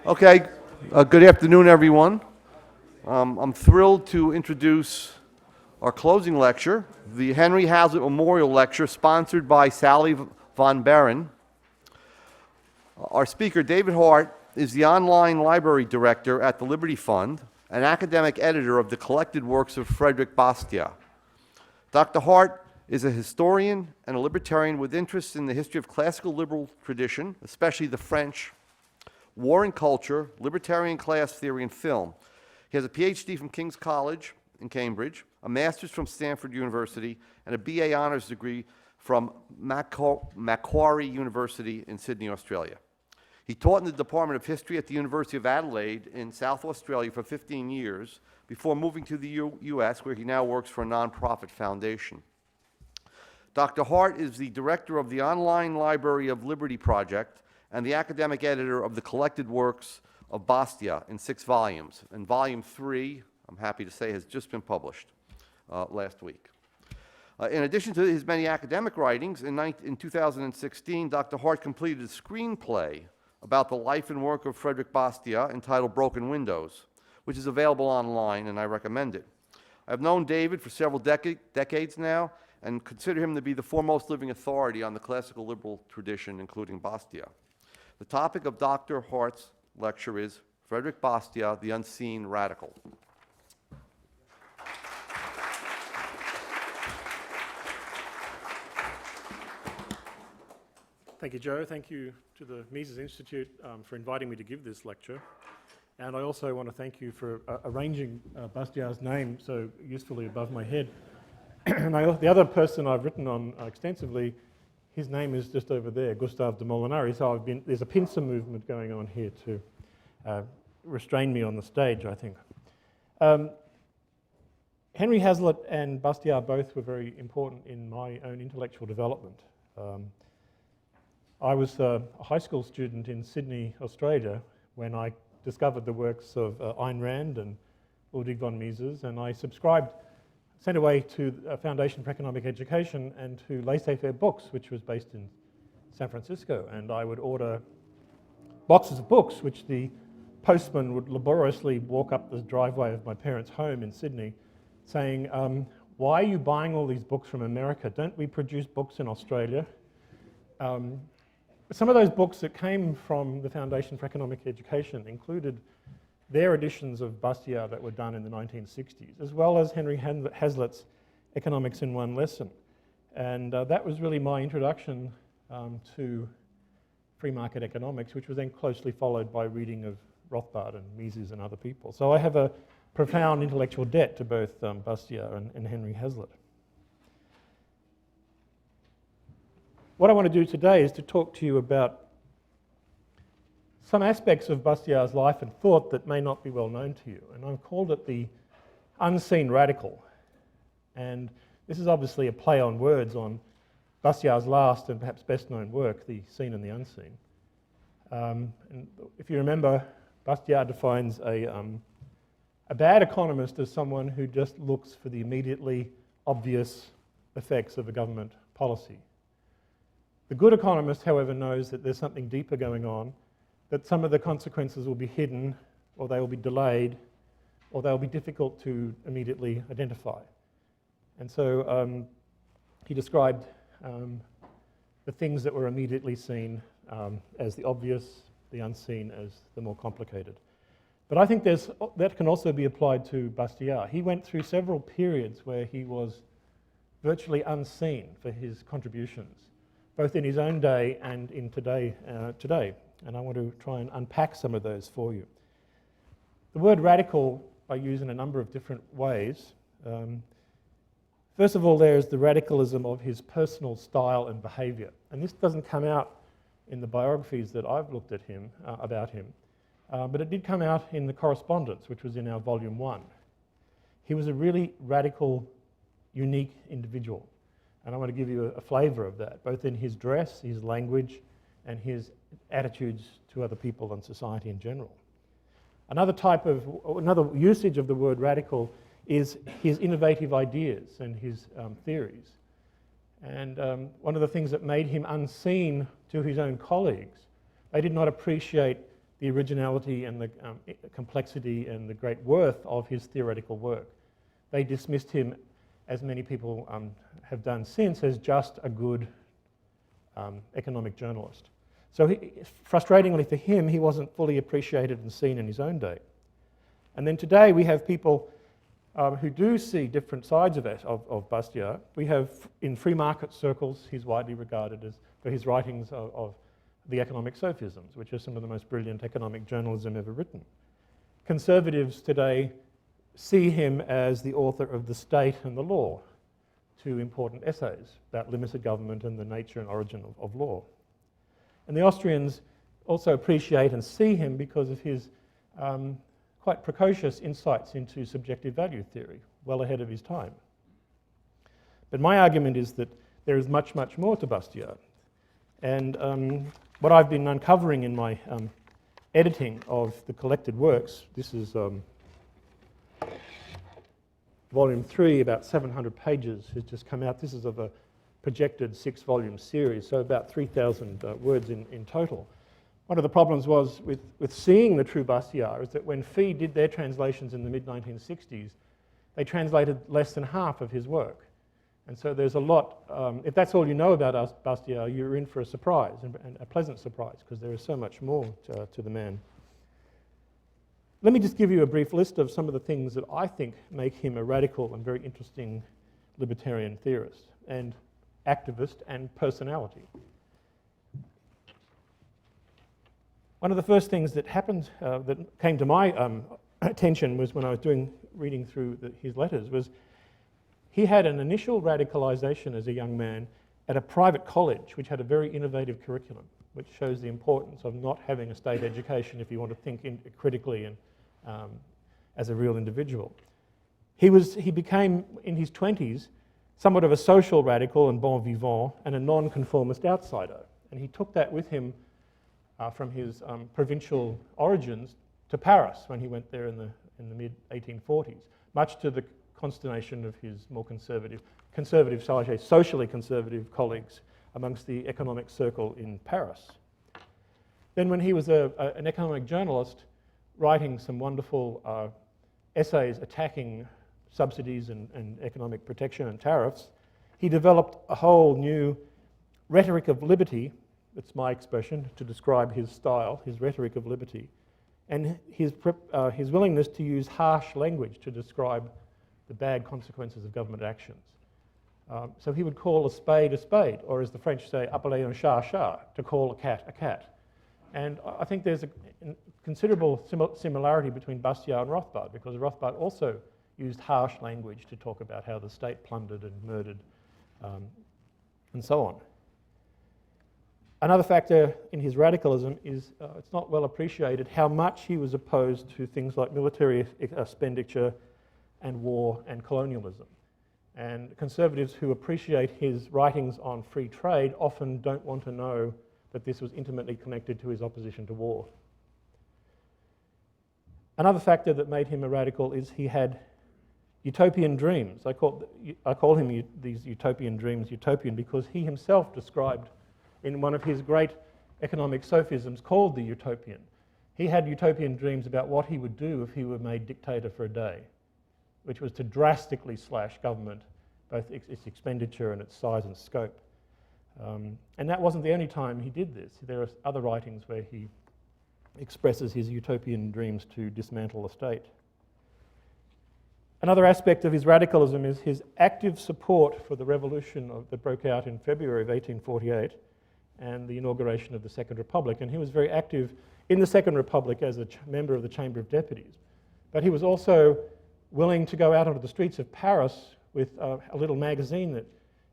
Okay, good afternoon, everyone. I'm thrilled to introduce our closing lecture, the Henry Hazlitt Memorial Lecture, sponsored by Sally Von Baron. Our speaker, David Hart, is the online library director at the Liberty Fund, and academic editor of the collected works of Frédéric Bastiat. Dr. Hart is a historian and a libertarian with interests in the history of classical liberal tradition, especially the French, war and culture, libertarian class theory, and film. He has a PhD from King's College in Cambridge, a master's from Stanford University, and a BA honors degree from Macquarie University in Sydney, Australia. He taught in the Department of History at the University of Adelaide in South Australia for 15 years before moving to the US, where he now works for a nonprofit foundation. Dr. Hart is the director of the Online Library of Liberty Project and the academic editor of the collected works of Bastiat in 6 volumes. And volume 3, I'm happy to say, has just been published last week. In addition to his many academic writings, in 2016, Dr. Hart completed a screenplay about the life and work of Frédéric Bastiat entitled Broken Windows, which is available online, and I recommend it. I've known David for several decades now and consider him to be the foremost living authority on the classical liberal tradition, including Bastiat. The topic of Dr. Hart's lecture is Frédéric Bastiat, the Unseen Radical. Thank you, Joe. Thank you to the Mises Institute for inviting me to give this lecture. And I also want to thank you for arranging Bastiat's name so usefully above my head. And the other person I've written on extensively, his name is just over there, Gustave de Molinari. So there's a pincer movement going on here to restrain me on the stage, I think. Henry Hazlitt and Bastiat both were very important in my own intellectual development. I was a high school student in Sydney, Australia, when I discovered the works of Ayn Rand and Ludwig von Mises, and I sent away to a Foundation for Economic Education and to Laissez-Faire Books, which was based in San Francisco, and I would order boxes of books, which the postman would laboriously walk up the driveway of my parents' home in Sydney, saying, why are you buying all these books from America? Don't we produce books in Australia? Some of those books that came from the Foundation for Economic Education included their editions of Bastiat that were done in the 1960s, as well as Henry Hazlitt's Economics in One Lesson. And that was really my introduction to free market economics, which was then closely followed by reading of Rothbard and Mises and other people. So I have a profound intellectual debt to both Bastiat and Henry Hazlitt. What I want to do today is to talk to you about some aspects of Bastiat's life and thought that may not be well known to you. And I've called it the unseen radical. And this is obviously a play on words on Bastiat's last and perhaps best known work, The Seen and the Unseen. And if you remember, Bastiat defines a bad economist as someone who just looks for the immediately obvious effects of a government policy. The good economist, however, knows that there's something deeper going on, that some of the consequences will be hidden, or they will be delayed, or they'll be difficult to immediately identify. And so he described the things that were immediately seen as the obvious, the unseen as the more complicated. But I think that can also be applied to Bastiat. He went through several periods where he was virtually unseen for his contributions, both in his own day and in today. And I want to try and unpack some of those for you. The word radical I use in a number of different ways. First of all, there's the radicalism of his personal style and behavior. And this doesn't come out in the biographies that I've looked at him, about him, but it did come out in the correspondence, which was in our volume 1. He was a really radical, unique individual. And I want to give you a flavor of that, both in his dress, his language, and his attitudes to other people and society in general. Another usage of the word radical is his innovative ideas and his theories. And one of the things that made him unseen to his own colleagues, they did not appreciate the originality and the complexity and the great worth of his theoretical work. They dismissed him, as many people have done since, as just a good economic journalist. So frustratingly for him, he wasn't fully appreciated and seen in his own day. And then today we have people who do see different sides of Bastiat. We have, in free market circles, he's widely regarded as, for his writings of the economic sophisms, which are some of the most brilliant economic journalism ever written. Conservatives today see him as the author of The State and the Law, two important essays about limited government and the nature and origin of law. And the Austrians also appreciate and see him because of his quite precocious insights into subjective value theory, well ahead of his time. But my argument is that there is much, much more to Bastiat. And what I've been uncovering in my editing of the collected works, this is volume 3, about 700 pages has just come out. This is of a projected 6-volume series, so about 3,000 words in total. One of the problems was with seeing the true Bastiat is that when Fee did their translations in the mid-1960s, they translated less than half of his work. And so there's a lot, if that's all you know about Bastiat, you're in for a surprise, and a pleasant surprise, because there is so much more to the man. Let me just give you a brief list of some of the things that I think make him a radical and very interesting libertarian theorist and activist and personality. One of the first things that happened, that came to my attention was when I was reading through his letters, was he had an initial radicalization as a young man at a private college which had a very innovative curriculum, which shows the importance of not having a state education if you want to think critically and as a real individual. He became, in his 20s, somewhat of a social radical and bon vivant and a non-conformist outsider. And he took that with him from his provincial origins to Paris when he went there in the mid-1840s, much to the consternation of his more socially conservative colleagues amongst the economic circle in Paris. Then when he was an economic journalist, writing some wonderful essays attacking subsidies and economic protection and tariffs, he developed a whole new rhetoric of liberty. That's my expression to describe his style, his rhetoric of liberty, and his willingness to use harsh language to describe the bad consequences of government actions. So he would call a spade, or as the French say, appeler un chat, chat, to call a cat a cat. And I think there's a considerable similarity between Bastiat and Rothbard, because Rothbard also used harsh language to talk about how the state plundered and murdered and so on. Another factor in his radicalism is it's not well appreciated how much he was opposed to things like military expenditure and war and colonialism. And conservatives who appreciate his writings on free trade often don't want to know that this was intimately connected to his opposition to war. Another factor that made him a radical is he had utopian dreams. I call him these utopian dreams utopian because he himself described in one of his great economic sophisms called the utopian. He had utopian dreams about what he would do if he were made dictator for a day, which was to drastically slash government, both its expenditure and its size and scope. And that wasn't the only time he did this. There are other writings where he expresses his utopian dreams to dismantle the state. Another aspect of his radicalism is his active support for the revolution that broke out in February of 1848 and the inauguration of the Second Republic. And he was very active in the Second Republic as a member of the Chamber of Deputies. But he was also willing to go out onto the streets of Paris with a little magazine that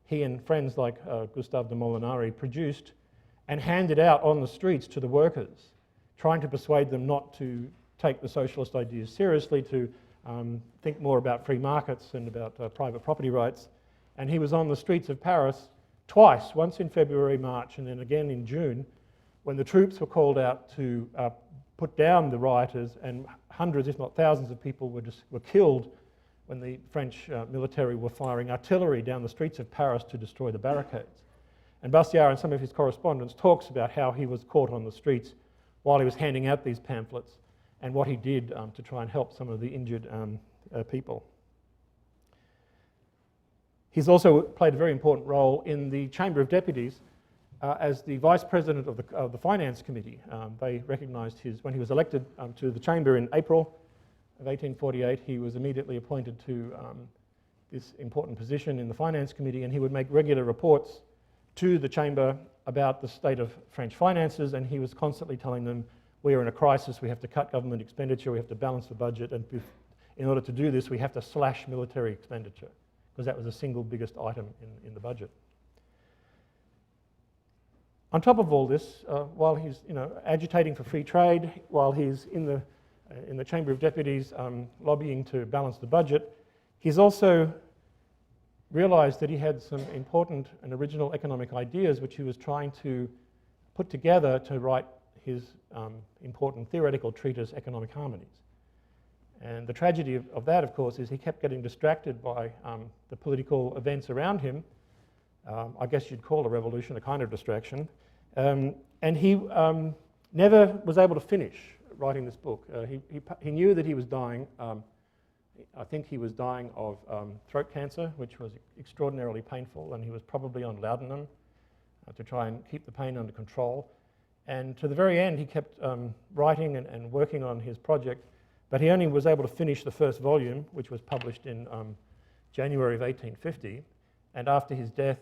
he and friends like Gustave de Molinari produced and handed out on the streets to the workers, trying to persuade them not to take the socialist ideas seriously, to think more about free markets and about private property rights. And he was on the streets of Paris twice, once in February, March, and then again in June, when the troops were called out to put down the rioters, and hundreds, if not thousands of people were killed when the French military were firing artillery down the streets of Paris to destroy the barricades. And Bastiat, in some of his correspondence, talks about how he was caught on the streets while he was handing out these pamphlets, and what he did to try and help some of the injured people. He's also played a very important role in the Chamber of Deputies as the Vice President of the Finance Committee. They recognised when he was elected to the Chamber in April of 1848, he was immediately appointed to this important position in the Finance Committee, and he would make regular reports to the Chamber about the state of French finances, and he was constantly telling them, we are in a crisis, we have to cut government expenditure, we have to balance the budget, and in order to do this, we have to slash military expenditure, because that was the single biggest item in the budget. On top of all this, while he's agitating for free trade, while he's in the Chamber of Deputies lobbying to balance the budget, he's also realised that he had some important and original economic ideas which he was trying to put together to write his important theoretical treatise, Economic Harmonies. And the tragedy of that, of course, is he kept getting distracted by the political events around him. I guess you'd call a revolution a kind of distraction. And he never was able to finish writing this book. He knew that he was dying. I think he was dying of throat cancer, which was extraordinarily painful, and he was probably on laudanum to try and keep the pain under control. And to the very end, he kept writing and working on his project, but he only was able to finish the first volume, which was published in January of 1850. And after his death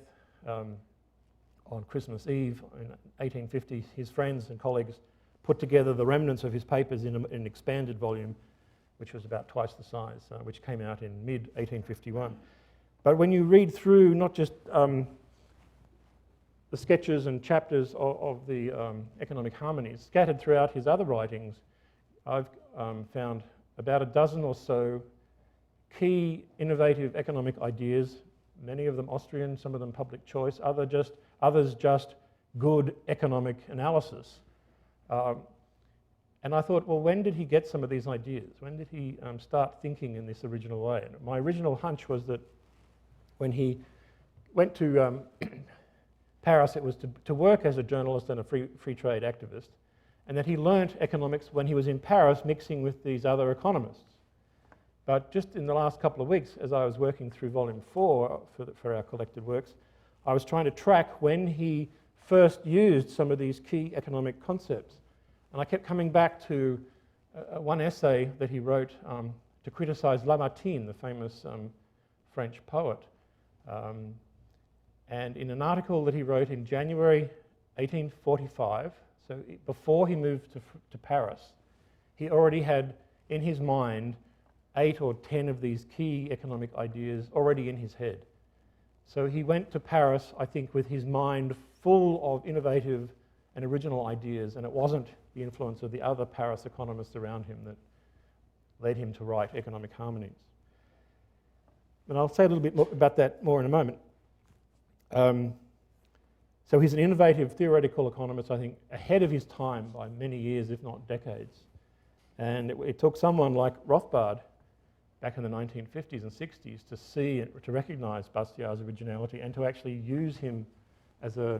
on Christmas Eve in 1850, his friends and colleagues put together the remnants of his papers in an expanded volume, which was about twice the size, which came out in mid-1851. But when you read through not just the sketches and chapters of the Economic Harmonies, scattered throughout his other writings, I've found about a dozen or so key innovative economic ideas, many of them Austrian, some of them public choice, others just good economic analysis. And I thought, well, when did he get some of these ideas? When did he start thinking in this original way? And my original hunch was that when he went to Paris, it was to work as a journalist and a free trade activist, and that he learnt economics when he was in Paris mixing with these other economists. But just in the last couple of weeks, as I was working through Volume 4 for our collected works, I was trying to track when he first used some of these key economic concepts. And I kept coming back to one essay that he wrote to criticize Lamartine, the famous French poet. And in an article that he wrote in January 1845, so before he moved to Paris, he already had in his mind 8 or 10 of these key economic ideas already in his head. So he went to Paris, I think, with his mind full of innovative and original ideas, and it wasn't the influence of the other Paris economists around him that led him to write Economic Harmonies. And I'll say a little bit more about that more in a moment. So he's an innovative theoretical economist, I think, ahead of his time by many years, if not decades. And it took someone like Rothbard back in the 1950s and 60s to see and to recognize Bastiat's originality and to actually use him as a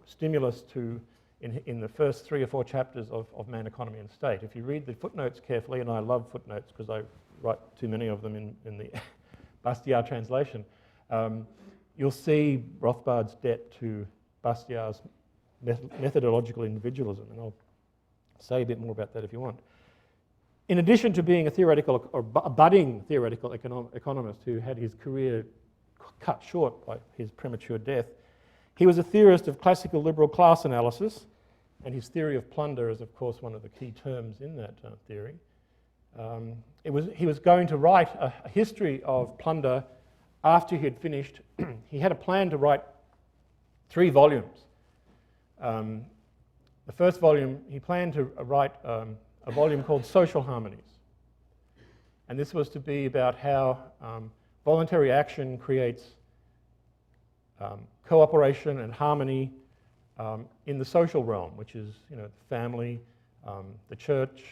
stimulus to in the first 3 or 4 chapters of Man, Economy and State. If you read the footnotes carefully, and I love footnotes because I write too many of them in the Bastiat translation, you'll see Rothbard's debt to Bastiat's methodological individualism, and I'll say a bit more about that if you want. In addition to being a theoretical or a budding theoretical economist who had his career cut short by his premature death, he was a theorist of classical liberal class analysis, and his theory of plunder is, of course, one of the key terms in that theory. He was going to write a history of plunder after he had finished. He had a plan to write 3 volumes. The first volume, he planned to write a volume called Social Harmonies. And this was to be about how voluntary action creates cooperation and harmony in the social realm, which is, the family, the church,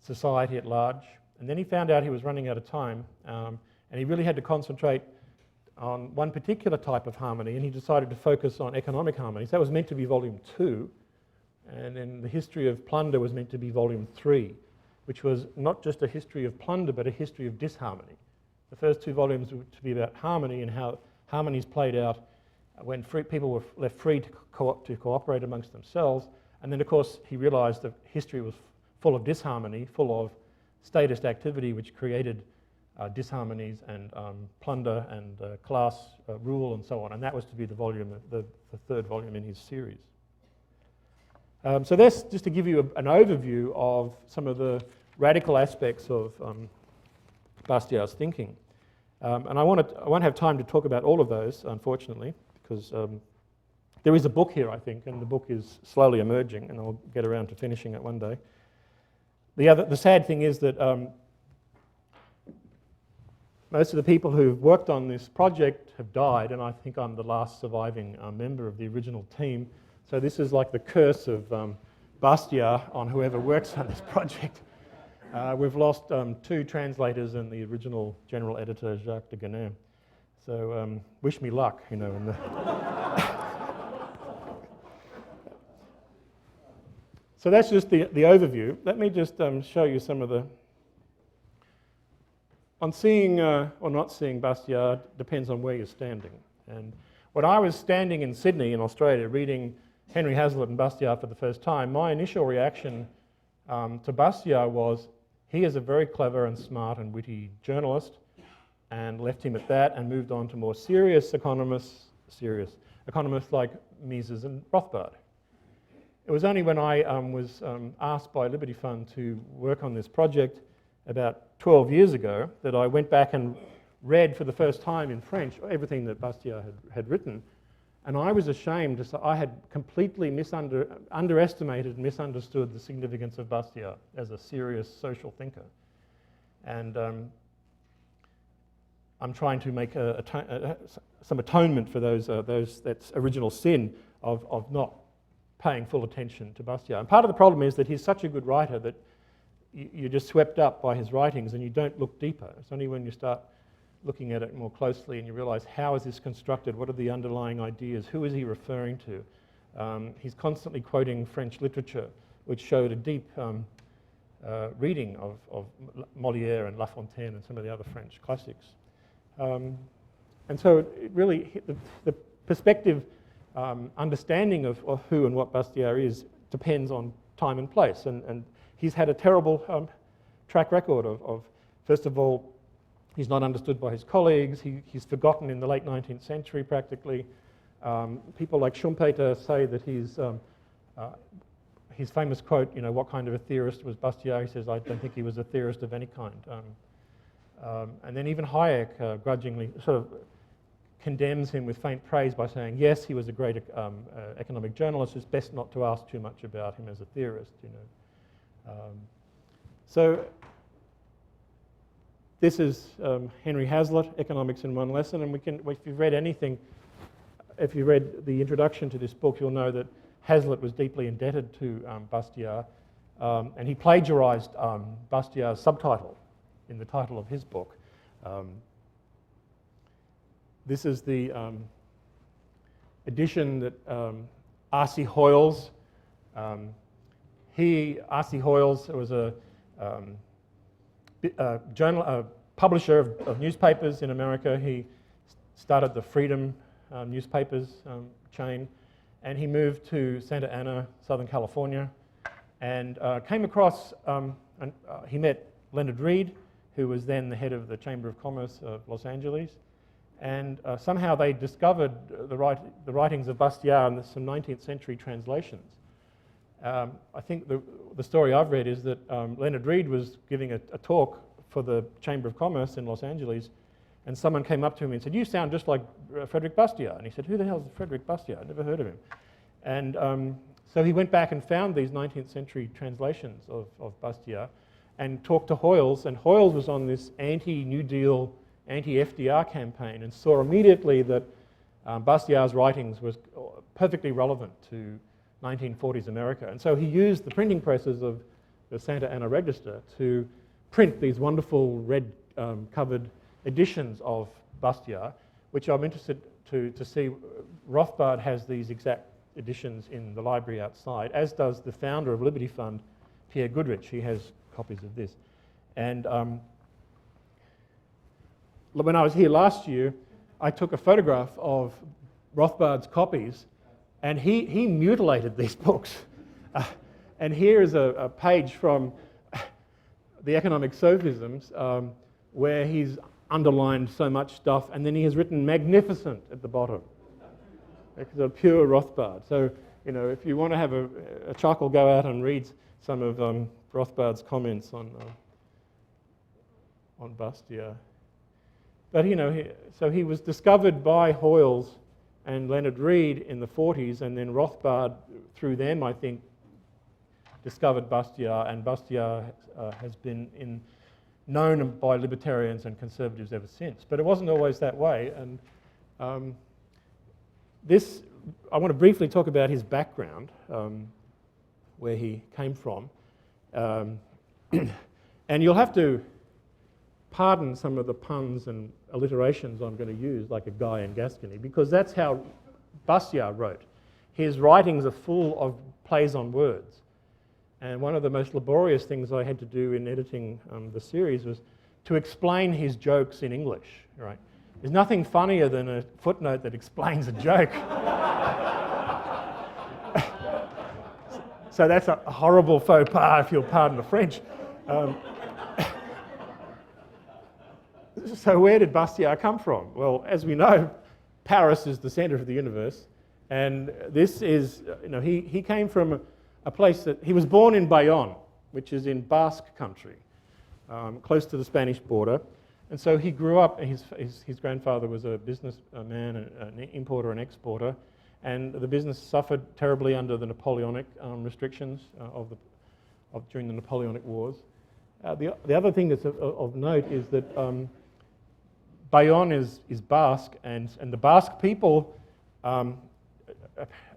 society at large. And then he found out he was running out of time, and he really had to concentrate on one particular type of harmony, and he decided to focus on economic harmonies. That was meant to be volume 2, And then the history of plunder was meant to be volume 3, which was not just a history of plunder, but a history of disharmony. The first 2 volumes were to be about harmony and how harmonies played out when people were left free to cooperate amongst themselves. And then, of course, he realized that history was full of disharmony, full of statist activity, which created disharmonies and plunder and class rule and so on. And that was to be the volume, the 3rd volume in his series. So that's just to give you an overview of some of the radical aspects of Bastiat's thinking. And I won't have time to talk about all of those, unfortunately, because there is a book here, I think, and the book is slowly emerging, and I'll get around to finishing it one day. The sad thing is that most of the people who've worked on this project have died, and I think I'm the last surviving member of the original team. So this is like the curse of Bastiat on whoever works on this project. We've lost 2 translators and the original general editor, Jacques de Ganin. So wish me luck, you know. So that's just the overview. Let me just show you some of the... On seeing or not seeing Bastiat depends on where you're standing. And when I was standing in Sydney in Australia reading Henry Hazlitt and Bastiat for the first time, my initial reaction to Bastiat was, he is a very clever and smart and witty journalist, and left him at that and moved on to more serious economists like Mises and Rothbard. It was only when I was asked by Liberty Fund to work on this project about 12 years ago that I went back and read for the first time in French everything that Bastiat had written. And I was ashamed to say I had completely underestimated and misunderstood the significance of Bastiat as a serious social thinker. And I'm trying to make some atonement for that original sin of not paying full attention to Bastiat. And part of the problem is that he's such a good writer that you're just swept up by his writings and you don't look deeper. It's only when you start looking at it more closely and you realize, how is this constructed? What are the underlying ideas? Who is he referring to? He's constantly quoting French literature, which showed a deep reading of Molière and La Fontaine and some of the other French classics. And so it really, the perspective understanding of who and what Bastiat is depends on time and place. And he's had a terrible track record of, first of all, he's not understood by his colleagues. He's forgotten in the late 19th century, practically. People like Schumpeter say that his famous quote, what kind of a theorist was Bastiat? He says, I don't think he was a theorist of any kind. And then even Hayek grudgingly sort of condemns him with faint praise by saying, yes, he was a great economic journalist. It's best not to ask too much about him as a theorist, So this is Henry Hazlitt, Economics in One Lesson, and if you've read anything, if you read the introduction to this book, you'll know that Hazlitt was deeply indebted to Bastiat, and he plagiarized Bastiat's subtitle in the title of his book. This is the edition that R.C. Hoyles, R.C. Hoyles was a publisher of newspapers in America. He started the Freedom newspapers chain, and he moved to Santa Ana, Southern California, and came across, he met Leonard Read, who was then the head of the Chamber of Commerce of Los Angeles, and somehow they discovered the writings of Bastiat and some 19th century translations. I think the story I've read is that Leonard Read was giving a talk for the Chamber of Commerce in Los Angeles, and someone came up to him and said, you sound just like Frédéric Bastiat. And he said, who the hell is Frédéric Bastiat? I'd never heard of him. And so he went back and found these 19th century translations of Bastiat and talked to Hoyles, and Hoyles was on this anti-New Deal, anti-FDR campaign and saw immediately that Bastiat's writings was perfectly relevant to 1940s America. And so he used the printing presses of the Santa Ana Register to print these wonderful red covered editions of Bastiat, which I'm interested to see. Rothbard has these exact editions in the library outside, as does the founder of Liberty Fund, Pierre Goodrich. He has copies of this. And when I was here last year, I took a photograph of Rothbard's copies, and he mutilated these books. And here is a page from the Economic Sophisms where he's underlined so much stuff, and then he has written magnificent at the bottom. It's a pure Rothbard. So, you know, if you want to have a chuckle, go out and read some of Rothbard's comments on Bastiat. But, you know, so he was discovered by Hoyles and Leonard Read in the 40s, and then Rothbard, through them, I think, discovered Bastiat, and Bastiat has been known by libertarians and conservatives ever since. But it wasn't always that way, and I want to briefly talk about his background, where he came from. And you'll have to pardon some of the puns and alliterations I'm going to use, like a guy in Gascony, because that's how Bastiat wrote. His writings are full of plays on words. And one of the most laborious things I had to do in editing the series was to explain his jokes in English, right? There's nothing funnier than a footnote that explains a joke. So that's a horrible faux pas, if you'll pardon the French. So where did Bastiat come from? Well, as we know, Paris is the centre of the universe, and this is, you know, he came from a place that, he was born in Bayonne, which is in Basque country, close to the Spanish border. And so he grew up, his grandfather was a businessman, an importer and exporter, and the business suffered terribly under the Napoleonic restrictions during the Napoleonic Wars. The other thing that's of note is that Bayonne is Basque, and the Basque people are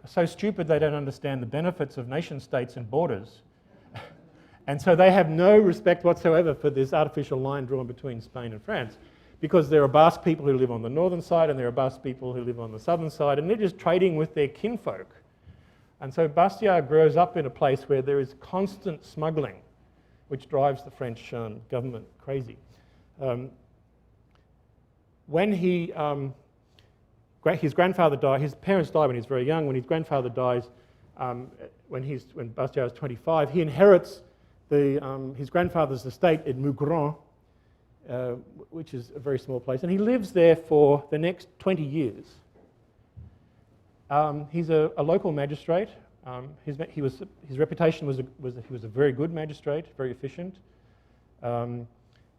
so stupid they don't understand the benefits of nation states and borders. And so they have no respect whatsoever for this artificial line drawn between Spain and France, because there are Basque people who live on the northern side and there are Basque people who live on the southern side, and they're just trading with their kinfolk. And so Bastiat grows up in a place where there is constant smuggling, which drives the French government crazy. When his grandfather died, his parents died when he was very young. When his grandfather dies, when Bastiat is 25, he inherits his grandfather's estate in Mugron, which is a very small place, and he lives there for the next 20 years. He's a local magistrate. His reputation was he was a very good magistrate, very efficient.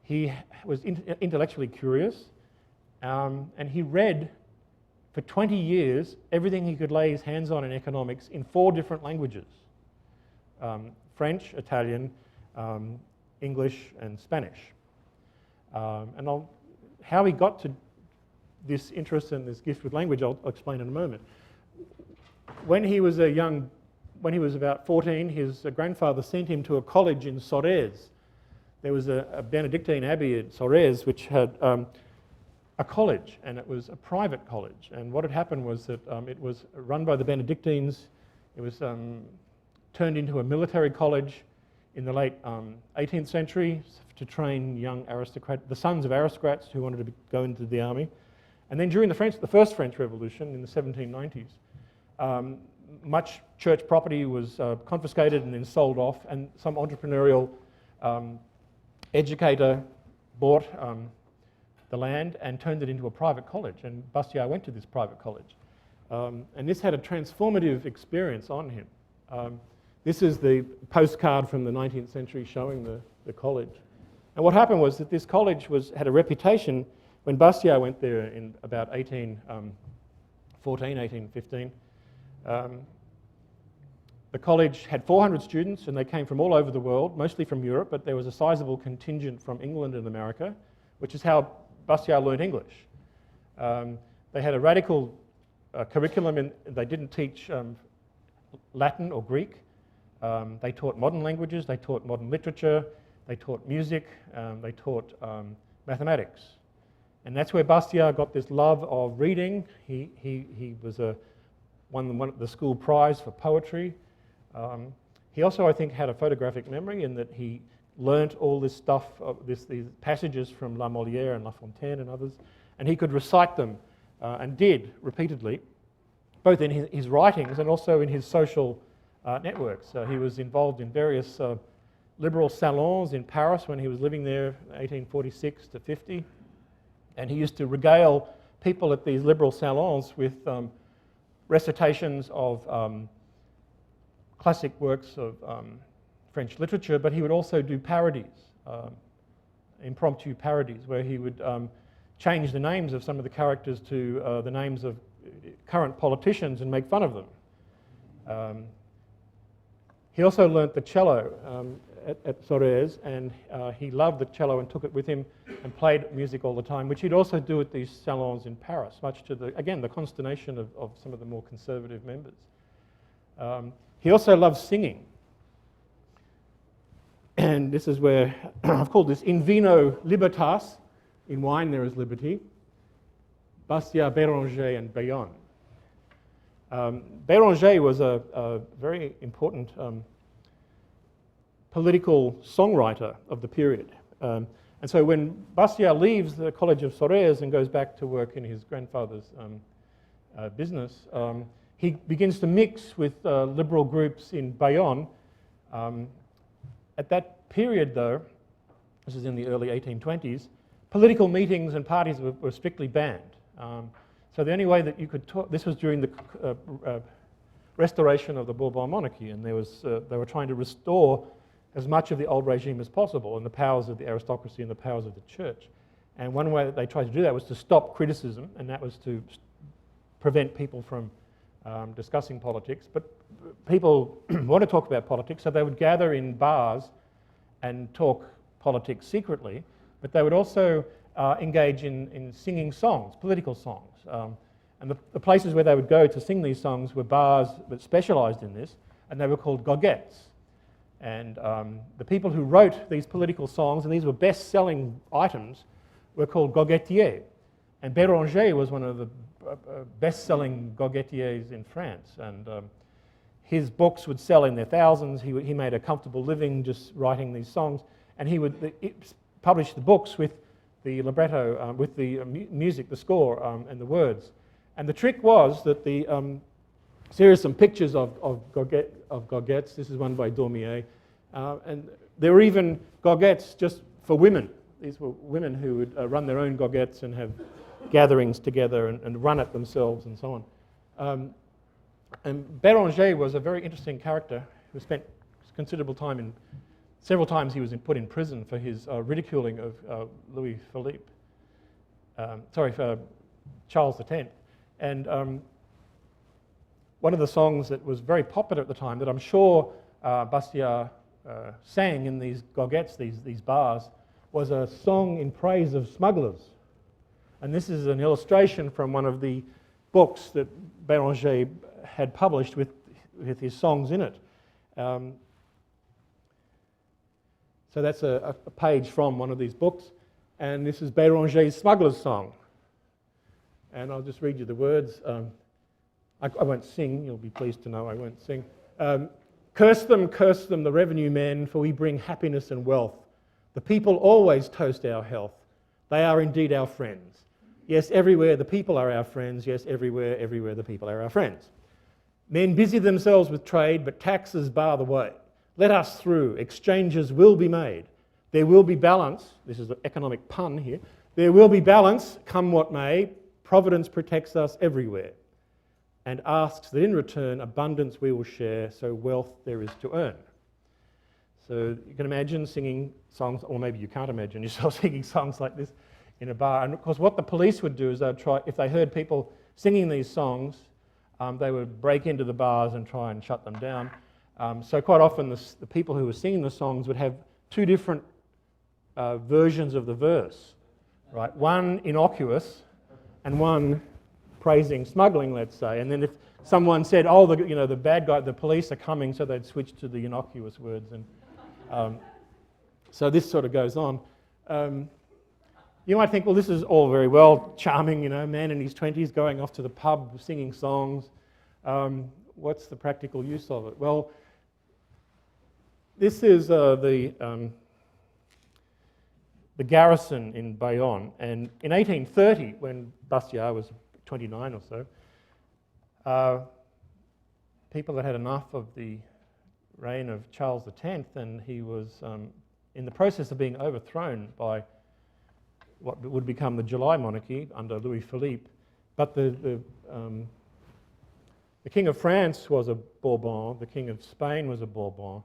He was intellectually curious, and he read for 20 years everything he could lay his hands on in economics in 4 different languages: French, Italian, English, and Spanish. And how he got to this interest and this gift with language, I'll explain in a moment. When he was about 14, his grandfather sent him to a college in Sorèze. There was a Benedictine abbey at Sorèze which had a college, and it was a private college. And what had happened was that it was run by the Benedictines. It was turned into a military college in the late 18th century to train young the sons of aristocrats who wanted to go into the army. And then during the first French Revolution in the 1790s, much church property was confiscated and then sold off, and some entrepreneurial educator bought the land and turned it into a private college, and Bastiat went to this private college. And this had a transformative experience on him. This is the postcard from the 19th century showing the college. And what happened was that this college had a reputation. When Bastiat went there in about 1814, 1815, the college had 400 students, and they came from all over the world, mostly from Europe, but there was a sizable contingent from England and America, which is how Bastiat learned English. They had a radical curriculum, and they didn't teach Latin or Greek. They taught modern languages, they taught modern literature, they taught music, they taught mathematics. And that's where Bastiat got this love of reading. He was a won the school prize for poetry. He also, I think, had a photographic memory in that he learnt all this stuff, these passages from La Molière and La Fontaine and others, and he could recite them, and did repeatedly, both in his writings and also in his social networks. He was involved in various liberal salons in Paris when he was living there, 1846 to 50, and he used to regale people at these liberal salons with recitations of classic works of French literature, but he would also do parodies, impromptu parodies, where he would change the names of some of the characters to the names of current politicians and make fun of them. He also learnt the cello at Sorez, and he loved the cello and took it with him and played music all the time, which he'd also do at these salons in Paris, much to the consternation of some of the more conservative members. He also loved singing. And this is where I've called this in vino libertas, in wine there is liberty, Bastiat, Béranger, and Bayonne. Béranger was a very important political songwriter of the period. And so when Bastiat leaves the College of Sorez and goes back to work in his grandfather's business, he begins to mix with liberal groups in Bayonne. At that period, though, this is in the early 1820s, political meetings and parties were strictly banned. So the only way that you could talk, this was during the restoration of the Bourbon monarchy, and they were trying to restore as much of the old regime as possible and the powers of the aristocracy and the powers of the church. And one way that they tried to do that was to stop criticism, and that was to prevent people from discussing politics. But people want to talk about politics, so they would gather in bars and talk politics secretly, but they would also engage in singing songs, political songs. And the places where they would go to sing these songs were bars that specialized in this, and they were called goguettes. And the people who wrote these political songs, and these were best-selling items, were called goguettiers. And Béranger was one of the best-selling goguettiers in France, and his books would sell in their thousands. He made a comfortable living just writing these songs, and he would publish the books with the libretto, with the music, the score, and the words. And the trick was that the so here are some pictures of goguettes. This is one by Daumier, and there were even goguettes just for women. These were women who would run their own goguettes and have gatherings together and run it themselves and so on. And Béranger was a very interesting character who spent considerable time in, several times he was put in prison for his ridiculing of Louis Philippe, for Charles X. And one of the songs that was very popular at the time that I'm sure Bastiat sang in these goguettes, these bars, was a song in praise of smugglers. And this is an illustration from one of the books that Béranger had published with his songs in it. So that's a page from one of these books, and this is Béranger's Smuggler's Song. And I'll just read you the words. I won't sing, you'll be pleased to know I won't sing. Curse them, the revenue men, for we bring happiness and wealth. The people always toast our health. They are indeed our friends. Yes, everywhere the people are our friends. Yes, everywhere the people are our friends. Men busy themselves with trade, but taxes bar the way. Let us through, exchanges will be made. There will be balance, this is the economic pun here, there will be balance, come what may, Providence protects us everywhere, and asks that in return abundance we will share, so wealth there is to earn. So you can imagine singing songs, or maybe you can't imagine yourself singing songs like this in a bar. And of course what the police would do is they'd try, if they heard people singing these songs, they would break into the bars and try and shut them down. So quite often the people who were singing the songs would have two different versions of the verse, right? One innocuous and one praising smuggling, let's say. And then if someone said, "Oh, the bad guy, the police are coming," so they'd switch to the innocuous words. And so this sort of goes on. You might think, well, this is all very well charming, man in his 20s going off to the pub singing songs. What's the practical use of it? Well, this is the garrison in Bayonne, and in 1830, when Bastiat was 29 or so, people had had enough of the reign of Charles X, and he was in the process of being overthrown by what would become the July monarchy under Louis Philippe. But the King of France was a Bourbon, the King of Spain was a Bourbon.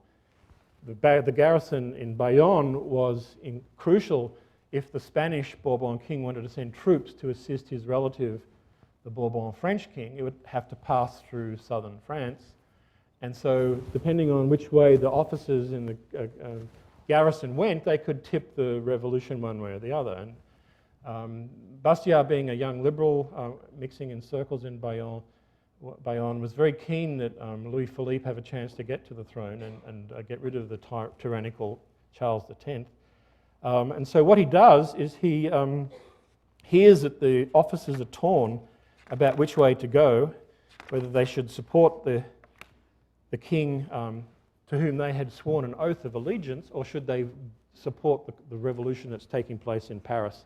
The garrison in Bayonne was crucial if the Spanish Bourbon king wanted to send troops to assist his relative, the Bourbon French king. It would have to pass through southern France. And so, depending on which way the officers in the garrison went, they could tip the revolution one way or the other. And Bastiat, being a young liberal, mixing in circles in Bayonne, was very keen that Louis Philippe have a chance to get to the throne and get rid of the tyrannical Charles X. And so what he does is he hears that the officers are torn about which way to go, whether they should support the king to whom they had sworn an oath of allegiance, or should they support the revolution that's taking place in Paris.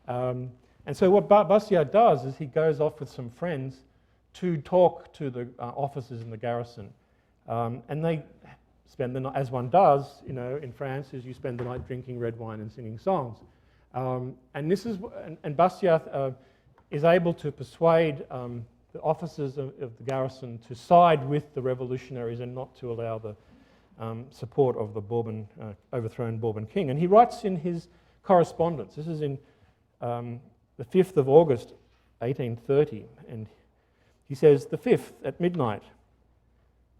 And so what Bastiat does is he goes off with some friends to talk to the officers in the garrison. And they spend the night, as one does, in France, is you spend the night drinking red wine and singing songs. And Bastiat is able to persuade the officers of the garrison to side with the revolutionaries and not to allow the support of the overthrown Bourbon king. And he writes in his correspondence, this is in the 5th of August, 1830, and he says, "The 5th at midnight,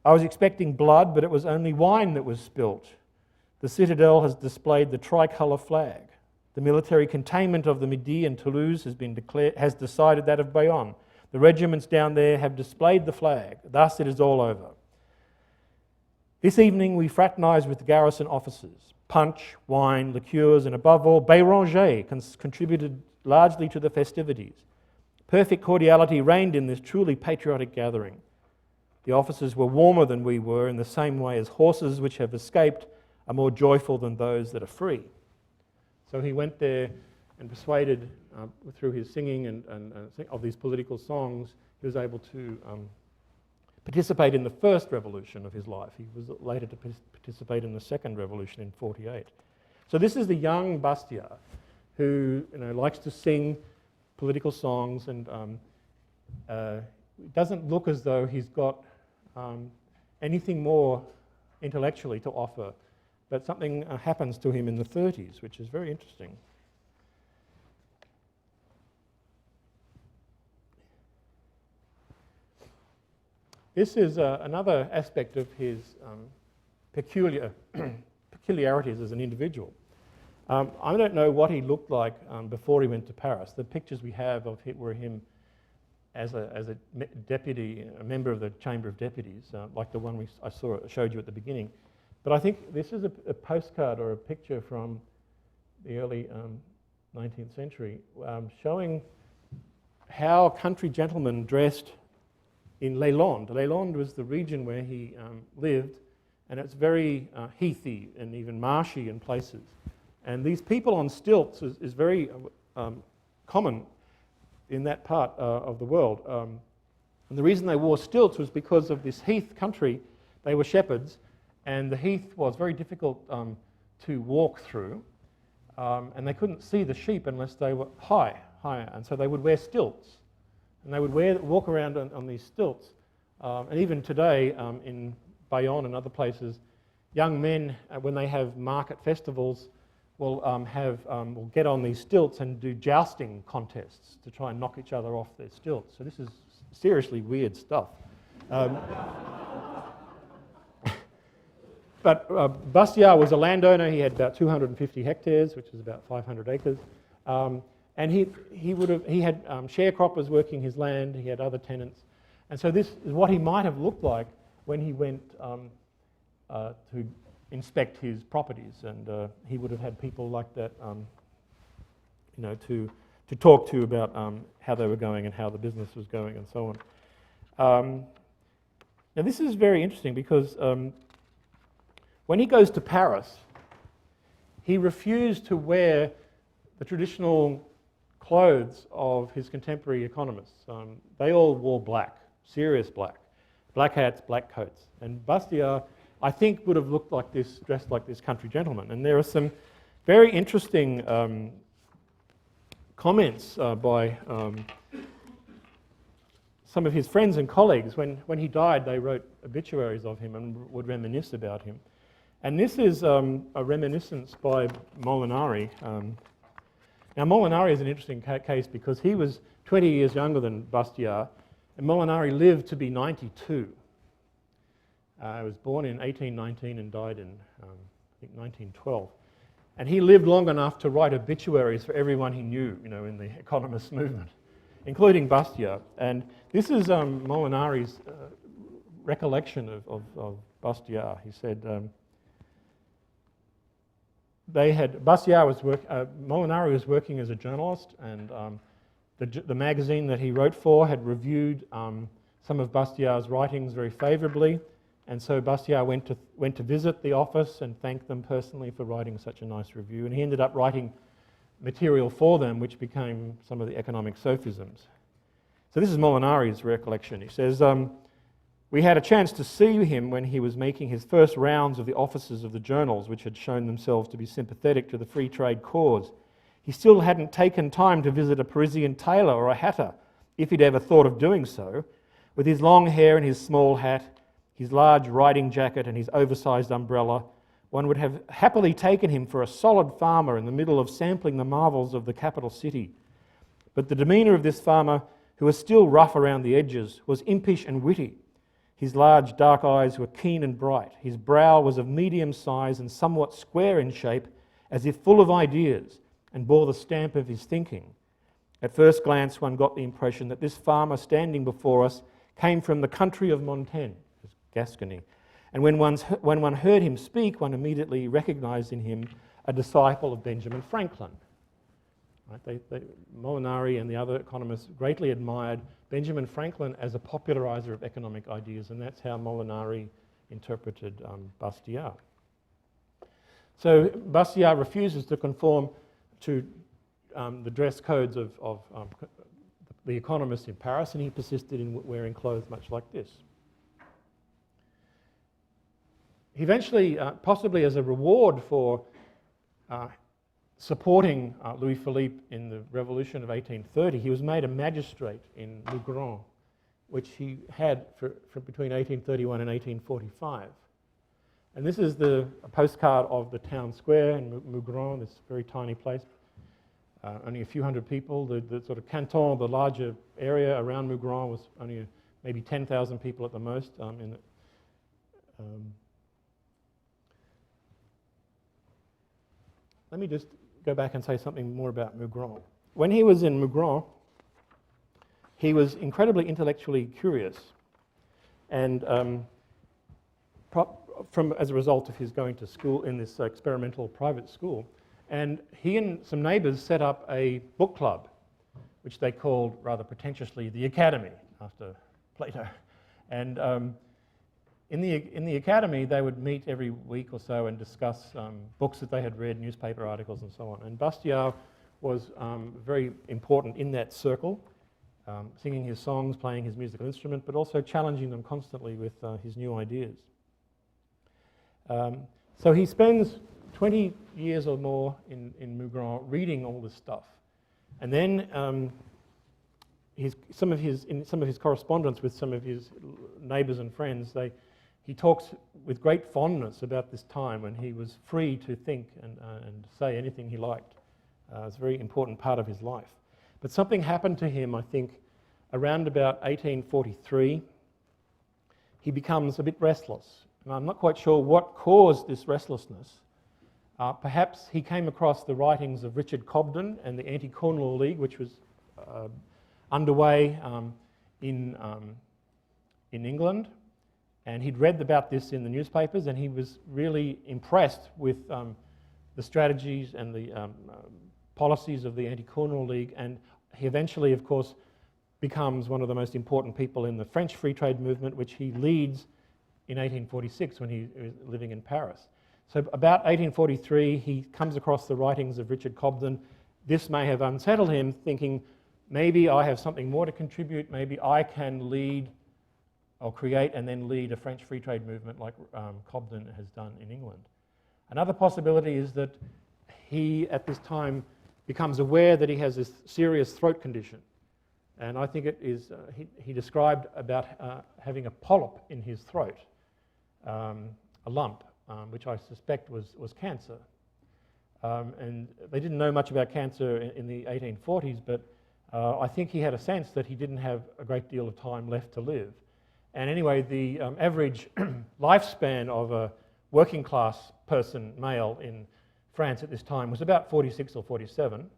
I was expecting blood, but it was only wine that was spilt. The citadel has displayed the tricolour flag. The military containment of the Midi and Toulouse has decided that of Bayonne. The regiments down there have displayed the flag. Thus it is all over. This evening we fraternized with the garrison officers. Punch, wine, liqueurs, and above all, Béranger contributed largely to the festivities. Perfect cordiality reigned in this truly patriotic gathering. The officers were warmer than we were, in the same way as horses which have escaped are more joyful than those that are free." So he went there and persuaded, through his singing and of these political songs, he was able to participate in the first revolution of his life. He was later to participate in the second revolution in 48. So this is the young Bastiat who likes to sing political songs and doesn't look as though he's got anything more intellectually to offer, but something happens to him in the 30s, which is very interesting. This is another aspect of his peculiarities as an individual. I don't know what he looked like before he went to Paris. The pictures we have of him were him as a deputy, a member of the Chamber of Deputies, like the one I showed you at the beginning. But I think this is a postcard or a picture from the early 19th century showing how country gentlemen dressed in Les Landes. Les Landes was the region where he lived, and it's very heathy and even marshy in places. And these people on stilts is very common in that part of the world. And the reason they wore stilts was because of this heath country. They were shepherds, and the heath was very difficult to walk through, and they couldn't see the sheep unless they were higher, and so they would wear stilts. And they would walk around on these stilts. And even today, in Bayonne and other places, young men, when they have market festivals, will get on these stilts and do jousting contests to try and knock each other off their stilts. So this is seriously weird stuff. But Bastiat was a landowner. He had about 250 hectares, which is about 500 acres. And he had sharecroppers working his land. He had other tenants. And so this is what he might have looked like when he went to inspect his properties. And he would have had people like that, to talk to about how they were going and how the business was going and so Now this is very interesting because when he goes to Paris, he refused to wear the traditional clothes of his contemporary economists. They all wore black, serious black hats, black coats. And Bastiat, I think, would have looked like this, dressed like this country gentleman. And there are some very interesting comments by some of his friends and colleagues. When he died, they wrote obituaries of him and would reminisce about him. And this is a reminiscence by Molinari. Now, Molinari is an interesting case because he was 20 years younger than Bastiat, and Molinari lived to be 92. He was born in 1819 and died in, I think, 1912. And he lived long enough to write obituaries for everyone he knew, in the economist movement, including Bastiat. And this is Molinari's recollection of Bastiat. He said, Molinari was working as a journalist, and the magazine that he wrote for had reviewed some of Bastiat's writings very favourably, and so Bastiat went to visit the office and thanked them personally for writing such a nice review, and he ended up writing material for them which became some of the economic sophisms. So this is Molinari's recollection. He says, we had a chance to see him when he was making his first rounds of the offices of the journals, which had shown themselves to be sympathetic to the free trade cause. He still hadn't taken time to visit a Parisian tailor or a hatter, if he'd ever thought of doing so. With his long hair and his small hat, his large riding jacket and his oversized umbrella, one would have happily taken him for a solid farmer in the middle of sampling the marvels of the capital city. But the demeanour of this farmer, who was still rough around the edges, was impish and witty. His large dark eyes were keen and bright. His brow was of medium size and somewhat square in shape, as if full of ideas, and bore the stamp of his thinking. At first glance, one got the impression that this farmer standing before us came from the country of Montaigne, Gascony, and when one heard him speak, one immediately recognised in him a disciple of Benjamin Franklin. Right? Molinari and the other economists greatly admired Benjamin Franklin as a popularizer of economic ideas, and that's how Molinari interpreted Bastiat. So Bastiat refuses to conform to the dress codes of the economists in Paris, and he persisted in wearing clothes much like this. He eventually, possibly as a reward for supporting Louis Philippe in the Revolution of 1830, he was made a magistrate in Mugron, which he had for between 1831 and 1845. And this is a postcard of the town square in Mugron, this very tiny place, only a few hundred people. The sort of canton, the larger area around Mugron, was only maybe 10,000 people at the most. Let me just go back and say something more about Mugron. When he was in Mugron, he was incredibly intellectually curious, and as a result of his going to school in this experimental private school, and he and some neighbours set up a book club, which they called rather pretentiously the Academy, after Plato. And in the Academy, they would meet every week or so and discuss books that they had read, newspaper articles and so on. And Bastiat was very important in that circle, singing his songs, playing his musical instrument, but also challenging them constantly with his new ideas. So he spends 20 years or more in Mugron reading all this stuff. And then in some of his correspondence with some of his neighbours and friends, he talks with great fondness about this time when he was free to think and say anything he liked. It's a very important part of his life. But something happened to him, I think, around about 1843. He becomes a bit restless. And I'm not quite sure what caused this restlessness. Perhaps he came across the writings of Richard Cobden and the Anti-Corn Law League, which was underway in England. And he'd read about this in the newspapers, and he was really impressed with the strategies and the policies of the Anti-Corn Law League. And he eventually, of course, becomes one of the most important people in the French free trade movement, which he leads in 1846 when he was living in Paris. So about 1843, he comes across the writings of Richard Cobden. This may have unsettled him, thinking, maybe I have something more to contribute, maybe I can lead or create and then lead a French free trade movement like Cobden has done in England. Another possibility is that he, at this time, becomes aware that he has this serious throat condition. And I think it is, he described about having a polyp in his throat, a lump, which I suspect was cancer. And they didn't know much about cancer in the 1840s, but I think he had a sense that he didn't have a great deal of time left to live. And anyway, the average lifespan of a working class person, male, in France at this time was about 46 or 47.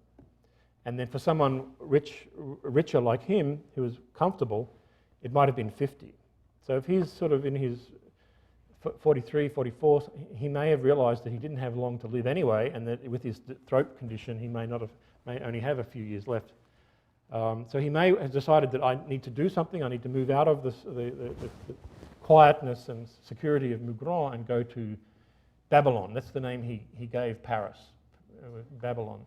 And then for someone richer like him, who was comfortable, it might have been 50. So if he's sort of in his 43, 44, he may have realized that he didn't have long to live anyway, and that with his throat condition, he may only have a few years left. So he may have decided that I need to do something, I need to move out of the quietness and security of Mugron and go to Babylon. That's the name he gave Paris, Babylon,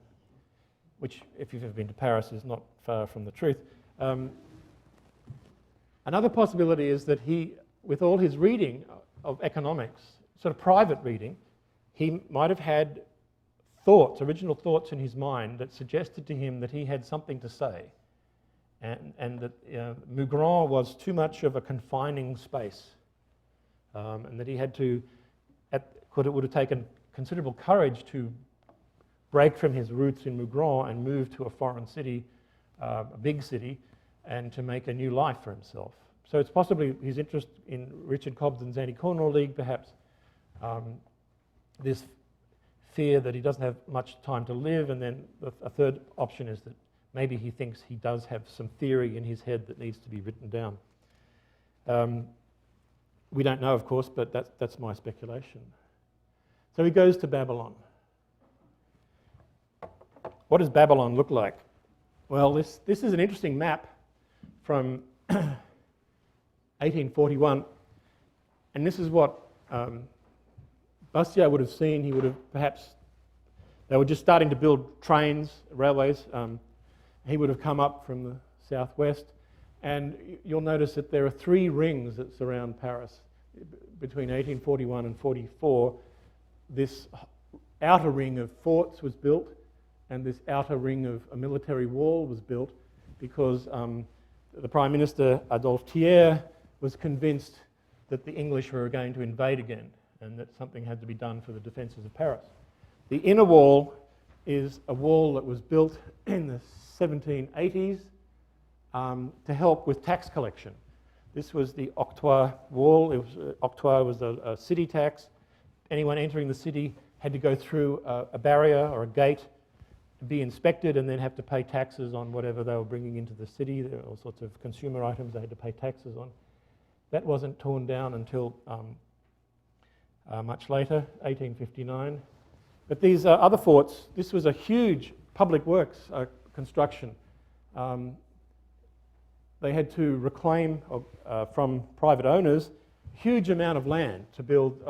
which, if you've ever been to Paris, is not far from the truth. Another possibility is that he, with all his reading of economics, sort of private reading, he might have had thoughts, original thoughts in his mind that suggested to him that he had something to say, and that Mugron was too much of a confining space, and that he had to, it would have taken considerable courage to break from his roots in Mugron and move to a foreign city, a big city, and to make a new life for himself. So it's possibly his interest in Richard Cobden's Anti-Colonial League, perhaps this fear that he doesn't have much time to live, and then a third option is that maybe he thinks he does have some theory in his head that needs to be written down. We don't know, of course, but that's my speculation. So he goes to Babylon. What does Babylon look like? Well, this is an interesting map from 1841, and this is what Bastiat would have seen. He would have perhaps, they were just starting to build trains, railways. He would have come up from the southwest, and you'll notice that there are 3 rings that surround Paris. Between 1841 and 44, this outer ring of forts was built, and this outer ring of a military wall was built because the Prime Minister, Adolphe Thiers, was convinced that the English were going to invade again and that something had to be done for the defences of Paris. The inner wall is a wall that was built in the 1780s to help with tax collection. This was the octroi wall. Octroi was a city tax. Anyone entering the city had to go through a barrier or a gate, be inspected, and then have to pay taxes on whatever they were bringing into the city. There were all sorts of consumer items they had to pay taxes on. That wasn't torn down until much later, 1859. But these other forts, this was a huge public works construction. They had to reclaim from private owners a huge amount of land to build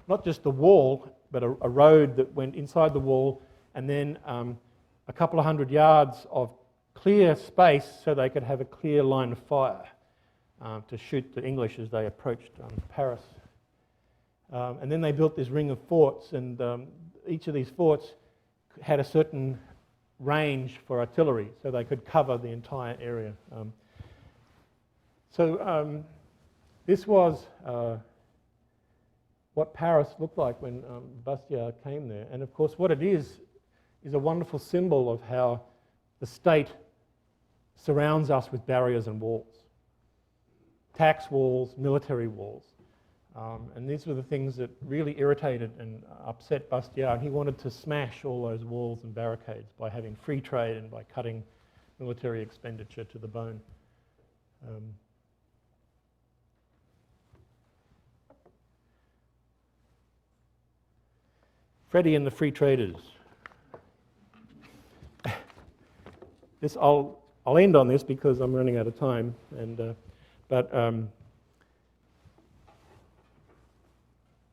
not just the wall, but a road that went inside the wall, and then a couple of 100 yards of clear space so they could have a clear line of fire to shoot the English as they approached Paris. And then they built this ring of forts, and each of these forts had a certain range for artillery, so they could cover the entire area. This was what Paris looked like when Bastiat came there. And of course, what it is a wonderful symbol of how the state surrounds us with barriers and walls. Tax walls, military walls. And these were the things that really irritated and upset Bastiat. And he wanted to smash all those walls and barricades by having free trade and by cutting military expenditure to the bone. Freddie and the Free Traders. This I'll I'll end on this because I'm running out of time. But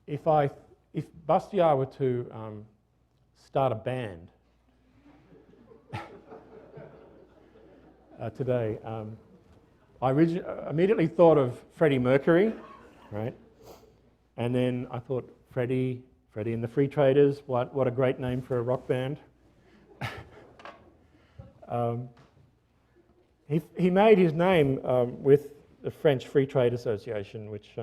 if Bastiat were to start a band today, I immediately thought of Freddie Mercury, right? And then I thought Freddie and the Free Traders. What a great name for a rock band. He made his name with the French Free Trade Association, which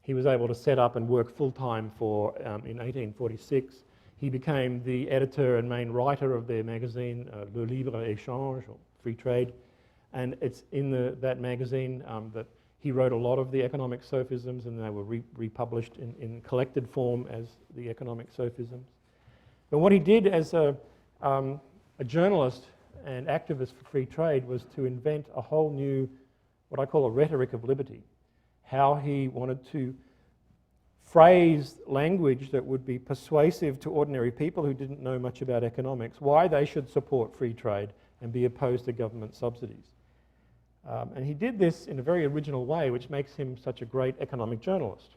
he was able to set up and work full-time for in 1846. He became the editor and main writer of their magazine, Le Libre-Échange, or Free Trade. And it's in that magazine that he wrote a lot of the economic sophisms, and they were republished in collected form as the economic sophisms. But what he did as a journalist and activist for free trade was to invent a whole new, what I call a rhetoric of liberty, how he wanted to phrase language that would be persuasive to ordinary people who didn't know much about economics, why they should support free trade and be opposed to government subsidies. And he did this in a very original way, which makes him such a great economic journalist.